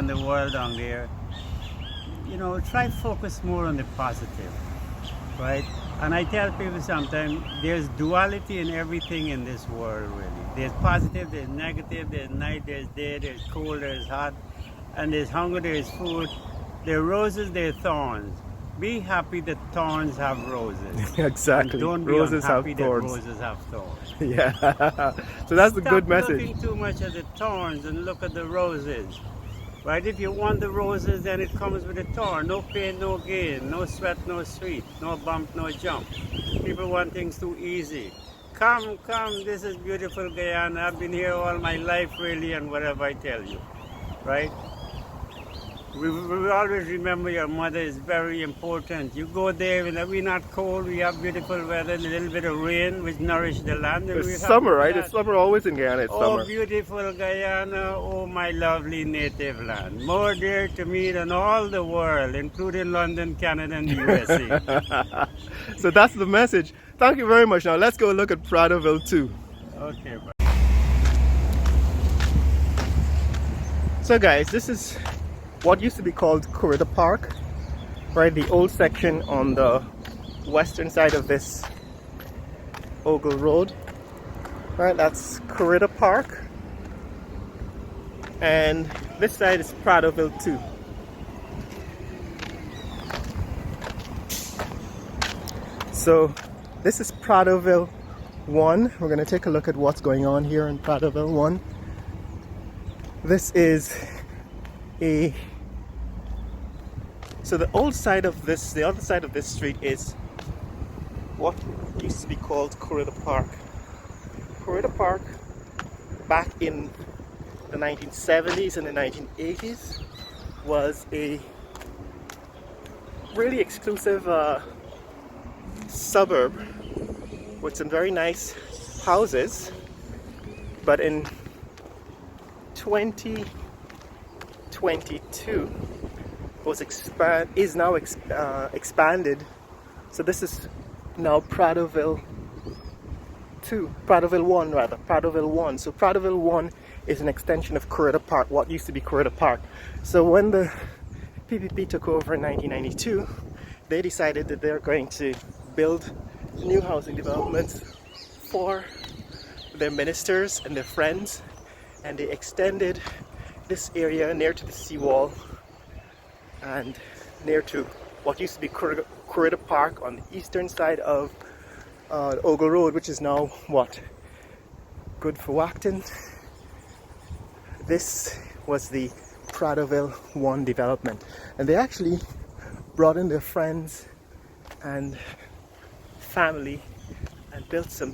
on the world down there, you know, try focus more on the positive, right? And I tell people sometimes there's duality in everything in this world, really. There's positive, there's negative, there's night, there's day, there's cold, there's hot, and there's hunger, there's food. There are roses, there are thorns. Be happy that thorns have roses. Exactly. And don't be Roses have unhappy that thorns. roses have thorns. Yeah. So that's the good message. Stop looking too much at the thorns and look at the roses. Right? If you want the roses, then it comes with a thorn. No pain, no gain. No sweat, no sweet. No bump, no jump. People want things too easy. Come, come. This is beautiful Guyana. I've been here all my life, really, and whatever I tell you. Right? We always remember your mother is very important. You go there, we're not cold, we have beautiful weather, a little bit of rain, which nourish the land. It's summer, right? It's summer always in Guyana, it's summer. Oh, beautiful Guyana, oh my lovely native land. More dear to me than all the world, including London, Canada, and the USA. So that's the message. Thank you very much. Now let's go look at Pradoville too. Okay, bye. So guys, this is what used to be called Courida Park, right? The old section on the western side of this Ogle Road, right? That's Courida Park, and this side is Pradoville too. So this is Pradoville 1. We're going to take a look at what's going on here in Pradoville 1. This is so the old side of this, the other side of this street is what used to be called Courida Park. Courida Park, back in the 1970s and the 1980s, was a really exclusive suburb with some very nice houses. But in 2022 is now expanded. So this is now Pradoville 1 rather, Pradoville 1. So Pradoville 1 is an extension of Courida Park, what used to be Courida Park. So when the PPP took over in 1992, they decided that they're going to build new housing developments for their ministers and their friends, and they extended this area near to the seawall and near to what used to be Courida Park on the eastern side of Ogle Road, which is now what? Good for Wacton. This was the Pradoville 1 development, and they actually brought in their friends and family and built some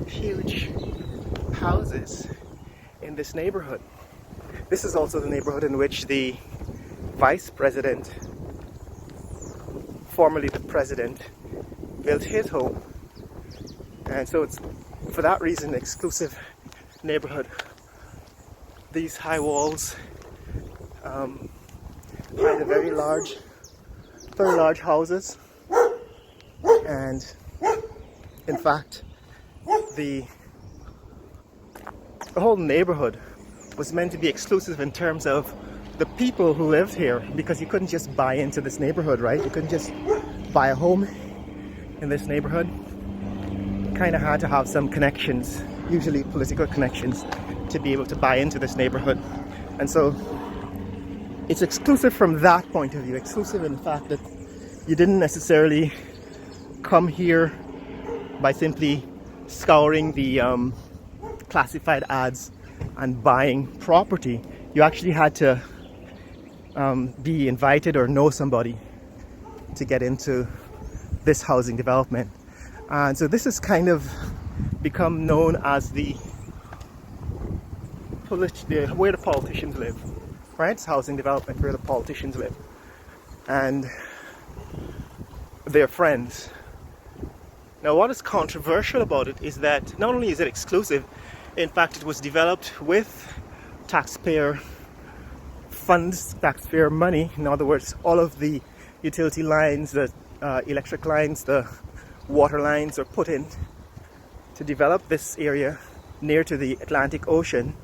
huge houses in this neighborhood. This is also the neighborhood in which the vice president, formerly the president, built his home. And so it's for that reason an exclusive neighborhood. These high walls hide a very large houses, and in fact the whole neighborhood was meant to be exclusive in terms of the people who lived here, because you couldn't just buy into this neighborhood, right? You couldn't just buy a home in this neighborhood. You kind of had to have some connections, usually political connections, to be able to buy into this neighborhood. And so it's exclusive from that point of view, exclusive in the fact that you didn't necessarily come here by simply scouring the classified ads and buying property. You actually had to be invited or know somebody to get into this housing development. And so this has kind of become known as where the politicians live, right? It's housing development where the politicians live and their friends. Now what is controversial about it is that not only is it exclusive, in fact it was developed with taxpayer funds, taxpayer money. In other words, all of the utility lines, the electric lines, the water lines are put in to develop this area near to the Atlantic Ocean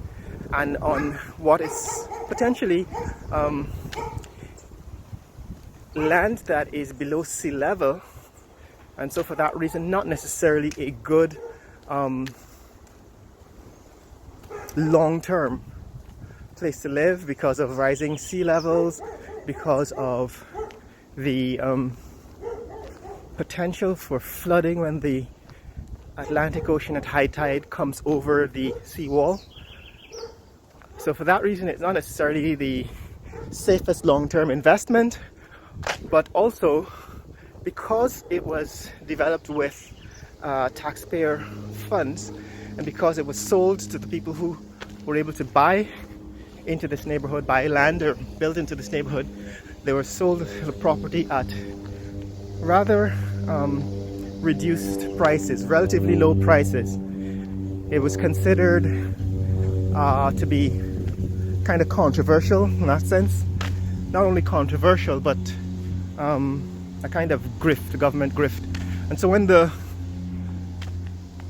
and on what is potentially land that is below sea level, and so for that reason not necessarily a good long-term place to live because of rising sea levels, because of the potential for flooding when the Atlantic Ocean at high tide comes over the seawall. So for that reason it's not necessarily the safest long-term investment, but also because it was developed with taxpayer funds, and because it was sold to the people who were able to buy into this neighborhood, buy land or build into this neighborhood, they were sold the property at rather reduced prices, relatively low prices. It was considered to be kind of controversial in that sense. Not only controversial, but a kind of grift, a government grift. And so when the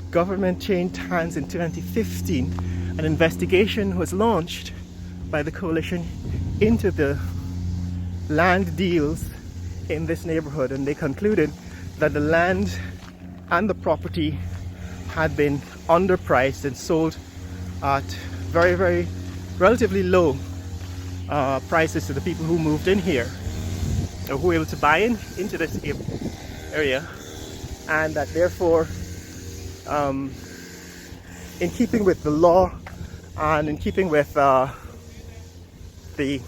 government changed hands in 2015, an investigation was launched by the coalition into the land deals in this neighborhood, and they concluded that the land and the property had been underpriced and sold at very, very relatively low prices to the people who moved in here, or who were able to buy into this area, and that therefore in keeping with the law and in keeping with the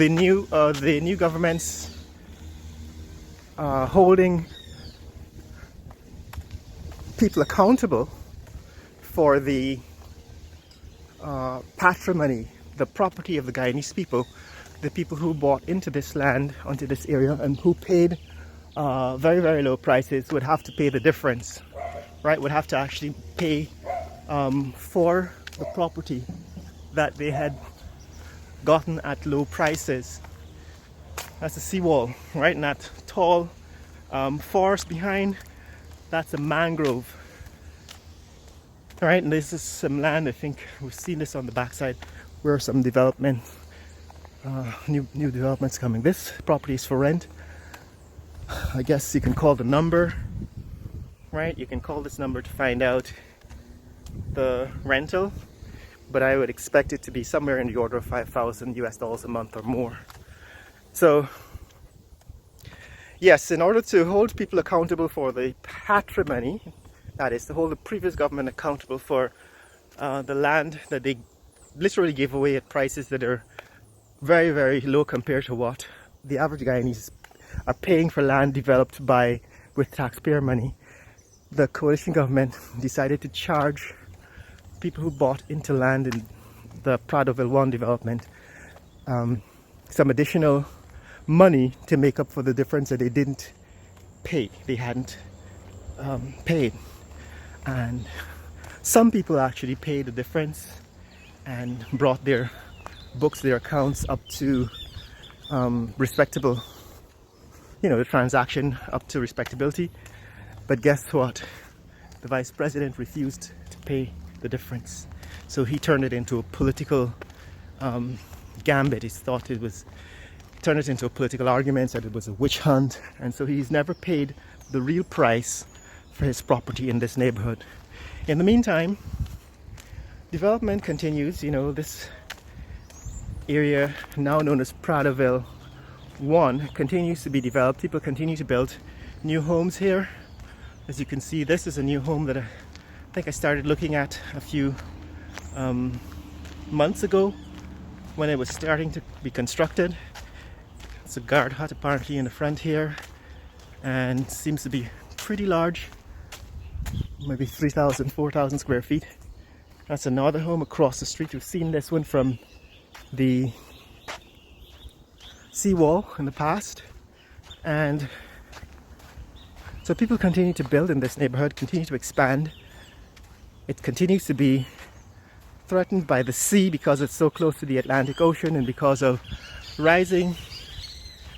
new government's holding people accountable for the patrimony, the property of the Guyanese people, the people who bought into this land, onto this area, and who paid very, very low prices, would have to pay the difference, right? Would have to actually pay for the property that they had gotten at low prices. That's the seawall, right? And that tall forest behind, that's a mangrove. All right, and this is some land, I think we've seen this on the backside, where some development, new developments coming. This property is for rent. I guess you can call the number, right? You can call this number to find out the rental, but I would expect it to be somewhere in the order of $5,000 a month or more. So yes, in order to hold people accountable for the patrimony, that is to hold the previous government accountable for the land that they literally gave away at prices that are very, very low compared to what the average Guyanese are paying for land developed with taxpayer money, the coalition government decided to charge people who bought into land in the Pradoville 1 development some additional money to make up for the difference that they didn't pay, they hadn't paid. And some people actually paid the difference and brought their books, their accounts up to respectable, the transaction up to respectability. But guess what? The vice president refused to pay the difference. So he turned it into a political gambit. He thought turned it into a political argument, said it was a witch hunt. And so he's never paid the real price for his property in this neighborhood. In the meantime, development continues. This area, now known as Pradoville 1, continues to be developed. People continue to build new homes here. As you can see, this is a new home that I think I started looking at a few months ago when it was starting to be constructed. It's a guard hut apparently in the front here, and seems to be pretty large, maybe 3,000, 4,000 square feet. That's another home across the street. We've seen this one from the seawall in the past, and so people continue to build in this neighborhood, continue to expand. It continues to be threatened by the sea because it's so close to the Atlantic Ocean, and because of rising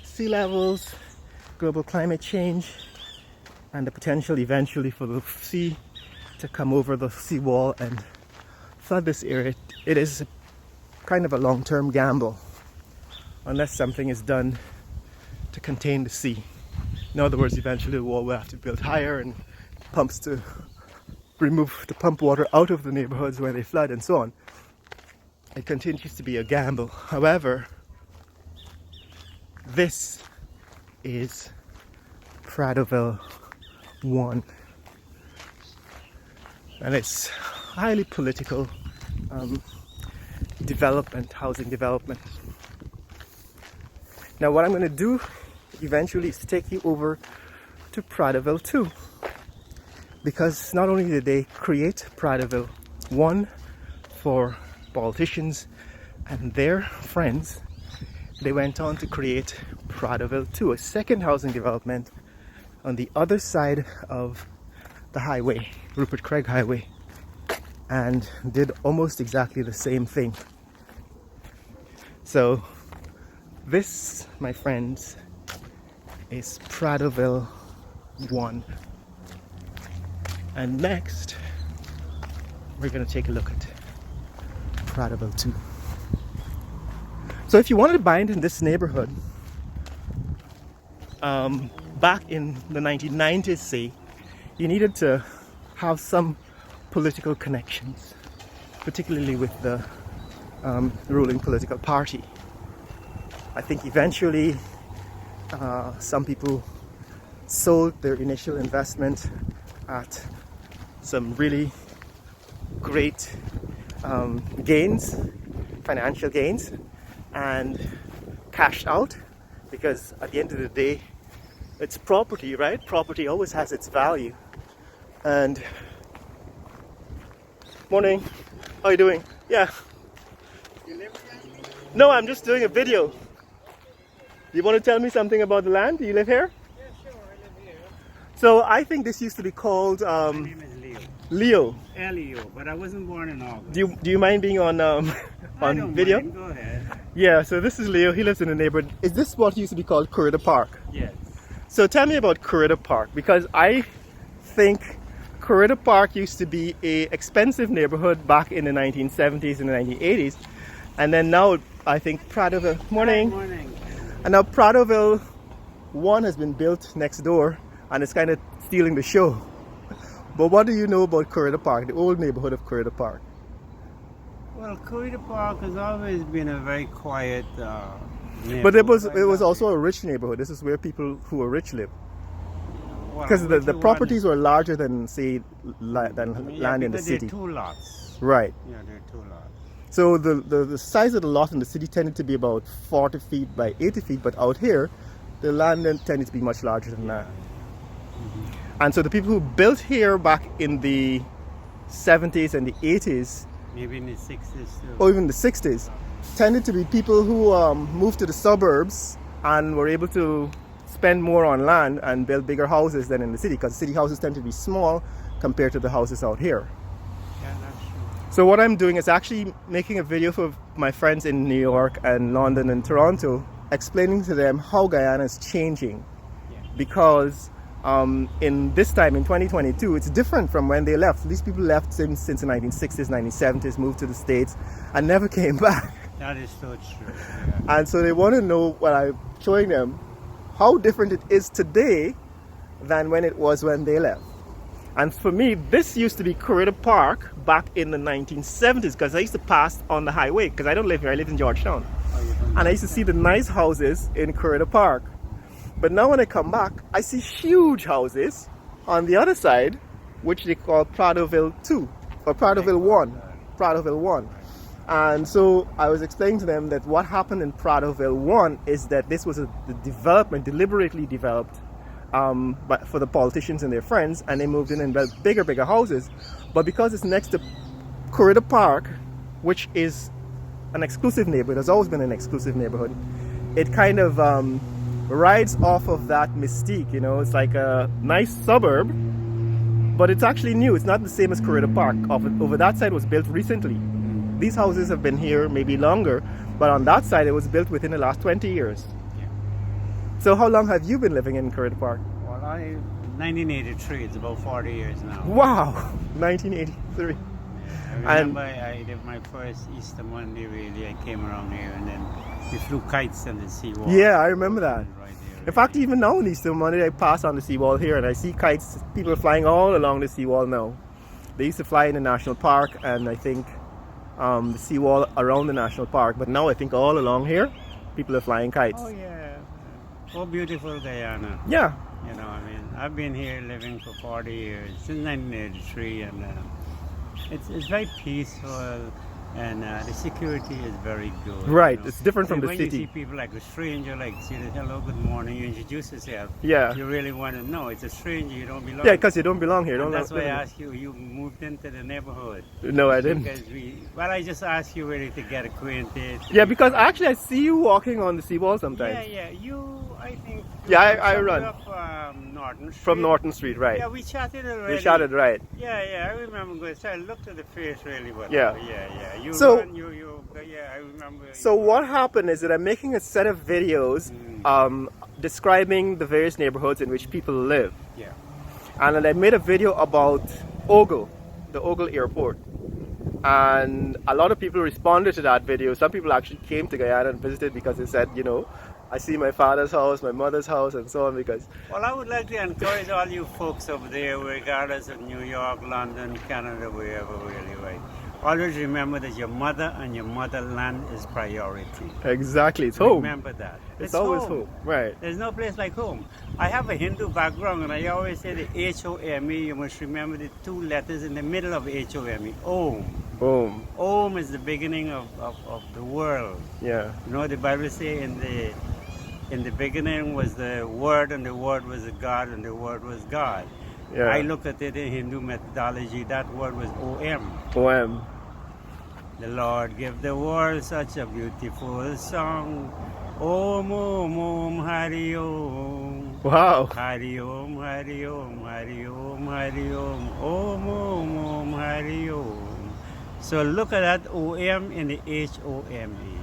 sea levels, global climate change and the potential eventually for the sea to come over the seawall and flood this area, it is kind of a long-term gamble unless something is done to contain the sea. In other words, eventually the wall will have to be built higher and pumps to pump water out of the neighborhoods where they flood and so on. It continues to be a gamble. However, this is Pradoville 1, and it's highly political development, housing development. Now what I'm going to do eventually is take you over to Pradoville 2, because not only did they create Pradoville 1 for politicians and their friends, they went on to create Pradoville 2, a second housing development on the other side of the highway, Rupert Craig Highway, and did almost exactly the same thing. So this, my friends, is Pradoville 1. And next, we're going to take a look at Pradoville 2. So if you wanted to buy into this neighborhood, back in the 1990s, say, you needed to have some political connections, particularly with the ruling political party. I think eventually some people sold their initial investment at some really great gains, financial gains, and cashed out, because at the end of the day it's property, right? Property always has its value. And morning, how are you doing? Yeah. You live here? No, I'm just doing a video. You want to tell me something about the land? Do you live here? Yeah, sure, I live here. So I think this used to be called My name is Leo. Leo. Leo, but I wasn't born in August. Do you mind being on I don't video? mind. Go ahead. Yeah, so this is Leo. He lives in the neighborhood. Is this what used to be called Courida Park? Yes. So tell me about Courida Park, because I think Courida Park used to be a expensive neighborhood back in the 1970s and the 1980s, and then now I think Pradoville. Morning. Good morning. And now Pradoville 1 has been built next door, and it's kind of stealing the show. But what do you know about Courida Park, the old neighborhood of Courida Park? Well, Courida Park has always been a very quiet neighborhood. But it was also a rich neighborhood. This is where people who are rich live. Because the properties were larger than, say, land in the city. There are 2 lots. Right. Yeah, there are 2 lots. So the size of the lot in the city tended to be about 40 feet by 80 feet, but out here, the land tended to be much larger than that. Mm-hmm. And so the people who built here back in the 70s and the 80s, Maybe in the 60s too. or even the 60s, tended to be people who moved to the suburbs and were able to spend more on land and build bigger houses than in the city, because city houses tend to be small compared to the houses out here. Yeah, that's true. So what I'm doing is actually making a video for my friends in New York and London and Toronto, explaining to them how Guyana is changing. Yeah. Because in this time, in 2022, it's different from when they left. These people left since the 1960s, 1970s, moved to the States, and never came back. That is so true. Yeah. And so they want to know what I'm showing them, how different it is today than when it was when they left. And for me, this used to be Courida Park back in the 1970s, because I used to pass on the highway, because I don't live here, I live in Georgetown. And I used to see the nice houses in Courida Park. But now when I come back, I see huge houses on the other side, which they call Pradoville 2, or Pradoville 1. Pradoville 1. And so I was explaining to them that what happened in Pradoville 1 is that this was a development, deliberately developed but for the politicians and their friends, and they moved in and built bigger houses. But because it's next to Courida Park, which is an exclusive neighborhood, has always been an exclusive neighborhood, it kind of rides off of that mystique. You know, it's like a nice suburb, but it's actually new. It's not the same as Courida Park. Over that side was built recently. These houses have been here maybe longer, but on that side it was built within the last 20 years. Yeah. So how long have you been living in Courida Park? Well, 1983, it's about 40 years now. Wow, 1983. I remember I did my first Easter Monday really. I came around here and then we flew kites on the seawall. Yeah, I remember that. Right there, In fact, even now on Easter Monday, I pass on the seawall here and I see kites, people flying all along the seawall now. They used to fly in the national park and I think the seawall around the national park, but now I think all along here, people are flying kites. Oh yeah, oh beautiful Guyana. Yeah. You know, I mean, I've been here living for 40 years, since 1983, and it's very peaceful, and the security is very good. Right, you know. it's different from the when city. you see people like a stranger, like say hello, good morning, you introduce yourself. Yeah. You really want to know it's a stranger, you don't belong. Yeah, because you don't belong here. And that's why I asked you. You moved into the neighborhood. No, I didn't. Because I just asked you really to get acquainted. Yeah, because actually I see you walking on the seawall sometimes. Yeah. I think. Yeah, I run. Up, Norton Street. From Norton Street, right. Yeah, we chatted already. We chatted, right. Yeah, I remember going. So I looked at the face really well. Yeah. Yeah. You So- run, yeah, I remember. So what happened is that I'm making a set of videos describing the various neighborhoods in which people live. Yeah. And then I made a video about Ogle, the Ogle airport. And a lot of people responded to that video. Some people actually came to Guyana and visited because they said, you know, I see my father's house, my mother's house, and so on because... Well, I would like to encourage all you folks over there, regardless of New York, London, Canada, wherever, really, right? Always remember that your mother and your motherland is priority. Exactly, it's home. Remember that. It's always home, right. There's no place like home. I have a Hindu background and I always say the H-O-M-E, you must remember the two letters in the middle of H-O-M-E, Om. Home, Om is the beginning of the world. yeah. You know, the Bible says in the beginning was the Word, and the Word was God, and the Word was God. Yeah. I look at it in Hindu methodology, that word was O-M. OM. The Lord gave the world such a beautiful song. Om, Om, Om, Hari Om. Wow. Hari Om, Hari Om, Hari Om, Hari Om. Om, Om, Om, Hari Om. So look at that O-M in the H-O-M-E.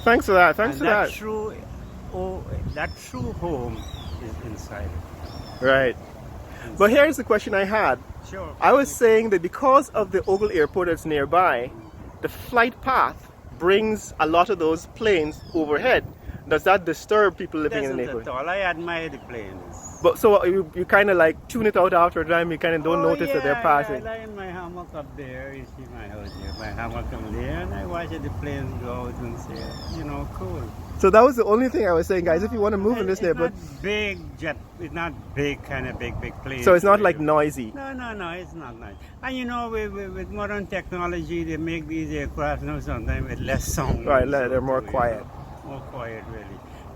Thanks for that, thanks And for that that. that true home is inside it. Right. But here's the question I had. Sure. I was saying that because of the Ogle airport that's nearby, the flight path brings a lot of those planes overhead. Does that disturb people living in the Doesn't neighborhood? at all. I admire the planes. But so you kind of like tune it out after a time. You kind of don't notice that they're passing. I lie in my hammock up there. You see my house here. My hammock up there, and I watch the planes go out and say, you know, cool. So that was the only thing I was saying, guys. If you want to move in this It's neighborhood, not big jet. It's not big, kind of big planes. so it's not like noisy. No, it's not nice. And you know, with modern technology, they make these aircraft now sometimes with less sound. Right, they're more quiet. More quiet, really.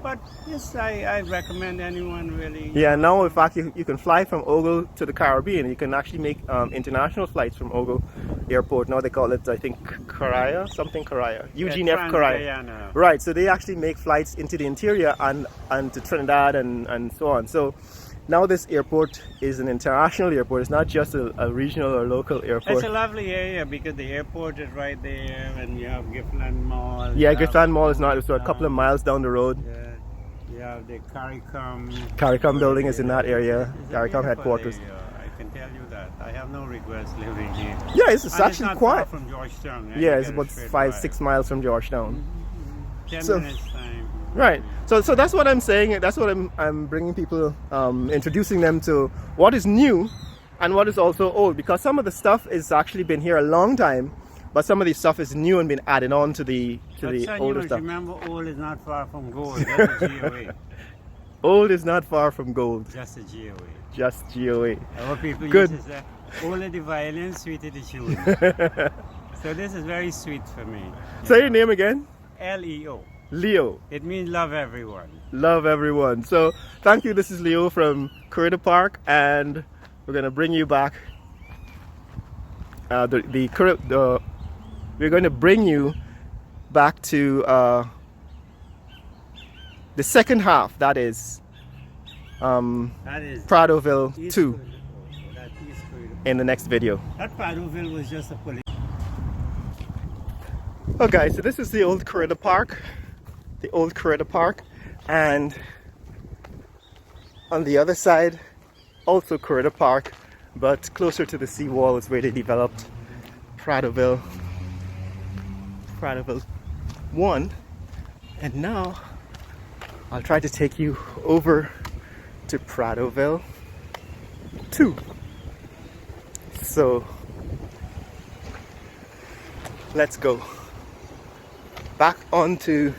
But yes, I recommend anyone really. Yeah, now in fact you can fly from Ogle to the Caribbean. You can actually make international flights from Ogle Airport. Now they call it, I think, Courida, Eugene F. Courida. Guyana. Right, so they actually make flights into the interior and to Trinidad and so on. So now this airport is an international airport. It's not just a regional or local airport. It's a lovely area because the airport is right there, and you have Giffland Mall. Yeah, Giffland Mall is not. It's a couple of miles down the road. Yeah, you have the CARICOM building is in that area. It's a CARICOM beautiful headquarters. area, I can tell you that. I have no regrets living here. Yeah, it's And actually not quiet. far from Georgetown. Yeah, You it's get a about straight 5-6 miles from Georgetown. 10 So- minutes time. Right. So that's what I'm saying. That's what I'm bringing people, introducing them to what is new and what is also old. Because some of the stuff is actually been here a long time, but some of the stuff is new and been added on to the But son, you older must stuff. remember, old is not far from gold. That's a GOA. Old is not far from gold. Just a GOA. Just GOA. Our people Good. used to say, older the violin, sweeter the tune. So this is very sweet for me. Say your name again. Leo. Leo. It means love everyone. Love everyone. So thank you. This is Leo from Courida Park, and we're gonna bring you back. We're going to bring you back to the second half. That is That is Pradoville East 2 Coast. That's East Coast. in the next video. That Pradoville was just a police. Okay, so this is the old Courida Park, and On the other side, also Courida Park, but closer to the seawall is where they developed Pradoville 1. And now I'll try to take you over to Pradoville 2. So let's go back onto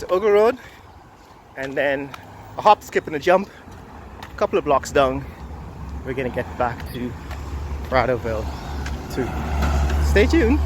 Ogle Road, and then a hop, skip and a jump, a couple of blocks down, we're gonna get back to Pradoville 2. Stay tuned.